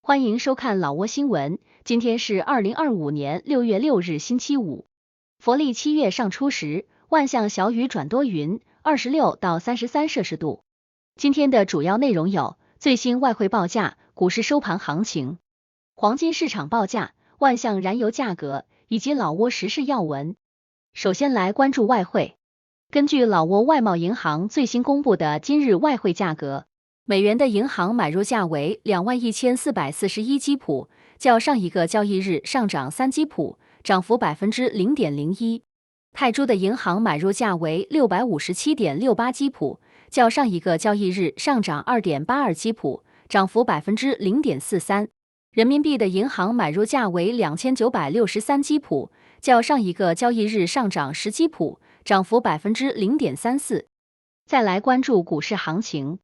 欢迎收看老挝新闻，今天是2025年6月6日星期五。佛历7月上初时，万象小雨转多云，26到33摄氏度。今天的主要内容有：最新外汇报价、股市收盘行情、黄金市场报价、万象燃油价格以及老挝时事要闻。首先来关注外汇。根据老挝外贸银行最新公布的今日外汇价格，美元的银行买入价为21441基普，较上一个交易日上涨3基普，涨幅0.01%。泰铢的银行买入价为657.68基普，较上一个交易日上涨2.82基普，涨幅0.43%。人民币的银行买入价为2963基普，较上一个交易日上涨10基普，涨幅0.34%。再来关注股市行情。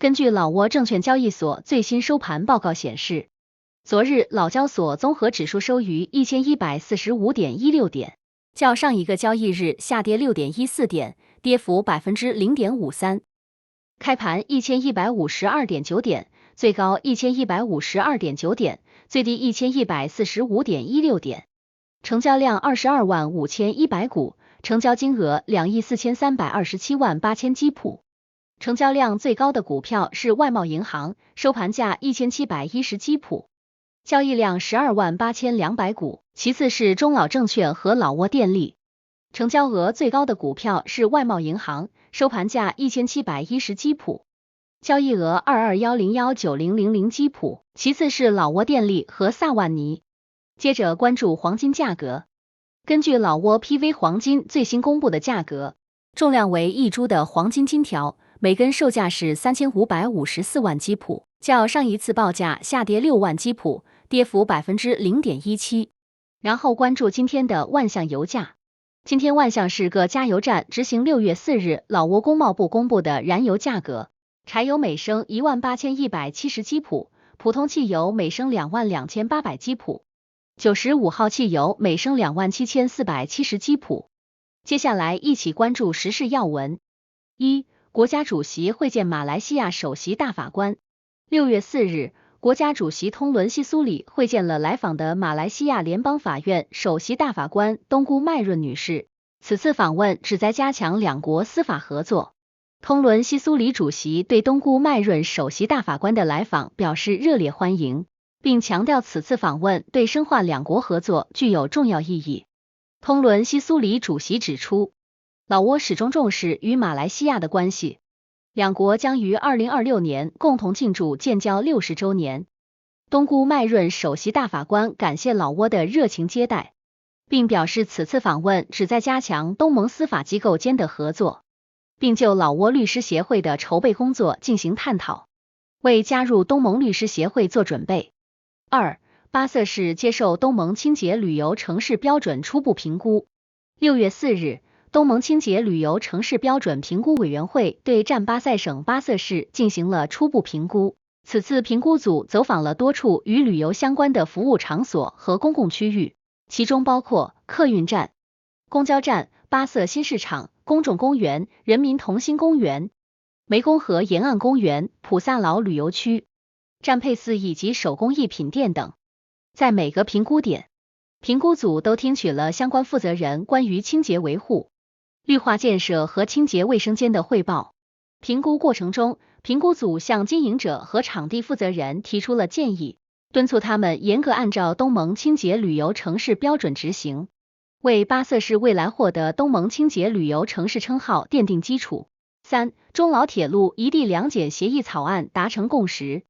根据老挝证券交易所最新收盘报告显示，昨日老交所综合指数收于1145.16点，较上一个交易日下跌6.14点，跌幅0.53%。开盘1152.9点，最高1152.9点，最低1145.16点。成交量22万5100股，成交金额2亿4327万8000基普。成交量最高的股票是外贸银行，收盘价1710基普，交易量12万8200股，其次是中老证券和老挝电力。成交额最高的股票是外贸银行，收盘价1710基普，交易额22101900基普，其次是老挝电力和萨万尼。接着关注黄金价格。根据老挝 PV 黄金最新公布的价格，重量为1铢的黄金金条，每根售价是3554万基普，较上一次报价下跌6万基普，跌幅0.17%。然后关注今天的万象油价。今天万象是个加油站执行6月4日老挝工贸部公布的燃油价格，柴油每升18170基普，普通汽油每升22800基普，95号汽油每升27470基普。接下来一起关注时事要闻。1. 国家主席会见马来西亚首席大法官。6月4日，国家主席通伦西苏里会见了来访的马来西亚联邦法院首席大法官东姑麦润女士。此次访问旨在加强两国司法合作。通伦西苏里主席对东姑麦润首席大法官的来访表示热烈欢迎，并强调此次访问对深化两国合作具有重要意义。通伦西苏里主席指出，老挝始终重视与马来西亚的关系，两国将于2026年共同庆祝建交60周年。东姑麦润首席大法官感谢老挝的热情接待，并表示此次访问旨在加强东盟司法机构间的合作，并就老挝律师协会的筹备工作进行探讨，为加入东盟律师协会做准备。2. 巴色市接受东盟清洁旅游城市标准初步评估。6月4日，东盟清洁旅游城市标准评估委员会对占巴塞省巴色市进行了初步评估。此次评估组走访了多处与旅游相关的服务场所和公共区域，其中包括客运站、公交站、巴色新市场、公众公园、人民同心公园、湄公河沿岸公园、普萨劳旅游区、占佩寺以及手工艺品店等。在每个评估点，评估组都听取了相关负责人关于清洁维护、绿化建设和清洁卫生间的汇报。评估过程中，评估组向经营者和场地负责人提出了建议，敦促他们严格按照东盟清洁旅游城市标准执行，为巴色市未来获得东盟清洁旅游城市称号奠定基础。3. 中老铁路一地两检协议草案达成共识。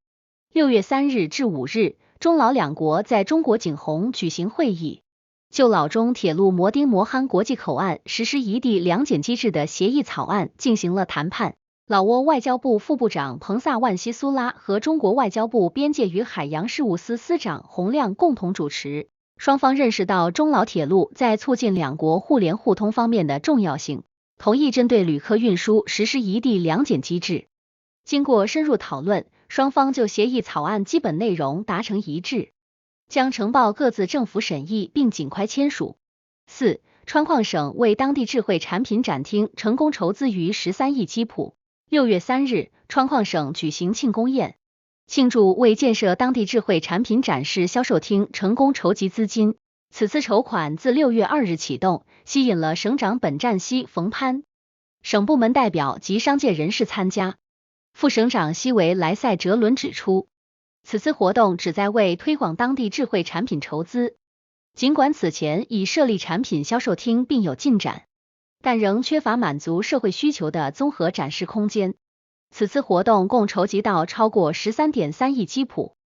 6月3日至5日，中老两国在中国景洪举行会议，就老中铁路摩丁摩憨国际口岸实施一地两检机制的协议草案进行了谈判。老挝外交部副部长彭萨万西苏拉和中国外交部边界与海洋事务司司长洪亮共同主持。双方认识到中老铁路在促进两国互联互通方面的重要性，同意针对旅客运输实施一地两检机制。经过深入讨论，双方就协议草案基本内容达成一致，将呈报各自政府审议并尽快签署。4. 川矿省为当地智慧产品展厅成功筹资逾13亿基普。6月3日，川矿省举行庆功宴，庆祝为建设当地智慧产品展示销售厅成功筹集资金，此次筹款自6月2日启动，吸引了省长本占熙、冯潘、省部门代表及商界人士参加。副省长西维莱塞哲伦指出，此次活动旨在为推广当地智慧产品筹资。尽管此前已设立产品销售厅并有进展，但仍缺乏满足社会需求的综合展示空间。此次活动共筹集到超过 13.3 亿基普，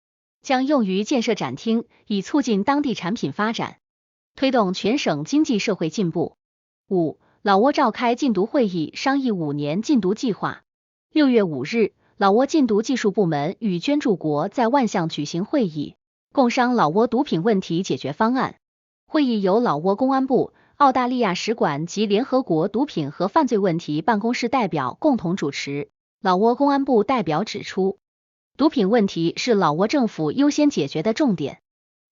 将用于建设展厅，以促进当地产品发展，推动全省经济社会进步。5. 老挝召开禁毒会议，商议5年禁毒计划。6月5日，老挝禁毒技术部门与捐助国在万象举行会议，共商老挝毒品问题解决方案。会议由老挝公安部、澳大利亚使馆及联合国毒品和犯罪问题办公室代表共同主持。老挝公安部代表指出，毒品问题是老挝政府优先解决的重点，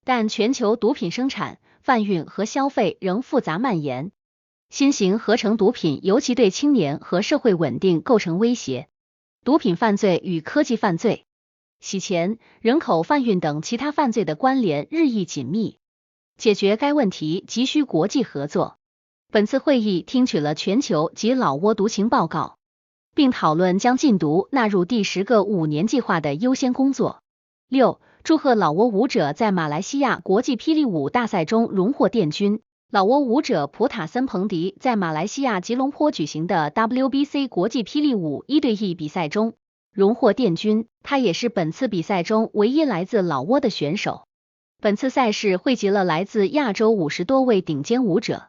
但全球毒品生产、贩运和消费仍复杂蔓延。新型合成毒品尤其对青年和社会稳定构成威胁。毒品犯罪与科技犯罪、洗钱、人口贩运等其他犯罪的关联日益紧密，解决该问题急需国际合作。本次会议听取了全球及老挝毒情报告，并讨论将禁毒纳入第10个5年计划的优先工作。6. 祝贺老挝舞者在马来西亚国际霹雳舞大赛中荣获殿军。老挝舞者普塔森彭迪在马来西亚吉隆坡举行的 WBC 国际霹雳舞1对1比赛中荣获殿军，他也是本次比赛中唯一来自老挝的选手。本次赛事汇集了来自亚洲50多位顶尖舞者。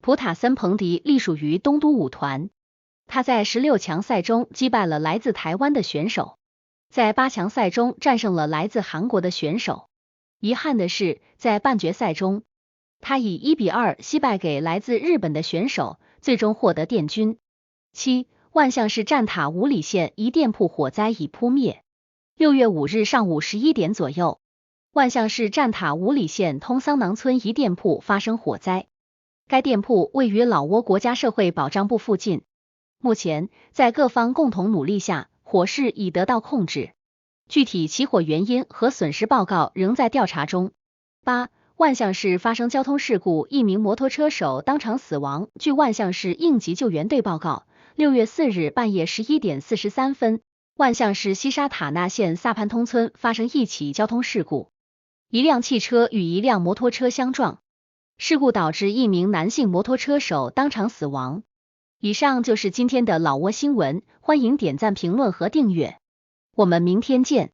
普塔森彭迪隶属于东都舞团，他在16强赛中击败了来自台湾的选手，在8强赛中战胜了来自韩国的选手。遗憾的是，在半决赛中，他以1-2惜败给来自日本的选手，最终获得殿军。7. 万象市站塔五里县一店铺火灾已扑灭。6月5日上午11点左右，万象市站塔五里县通桑囊村一店铺发生火灾，该店铺位于老挝国家社会保障部附近。目前，在各方共同努力下，火势已得到控制。具体起火原因和损失报告仍在调查中。8. 万象市发生交通事故，一名摩托车手当场死亡。据万象市应急救援队报告，6月4日半夜11点43分，万象市西沙塔纳县萨潘通村发生一起交通事故，一辆汽车与一辆摩托车相撞，事故导致一名男性摩托车手当场死亡。以上就是今天的老挝新闻，欢迎点赞、评论和订阅，我们明天见。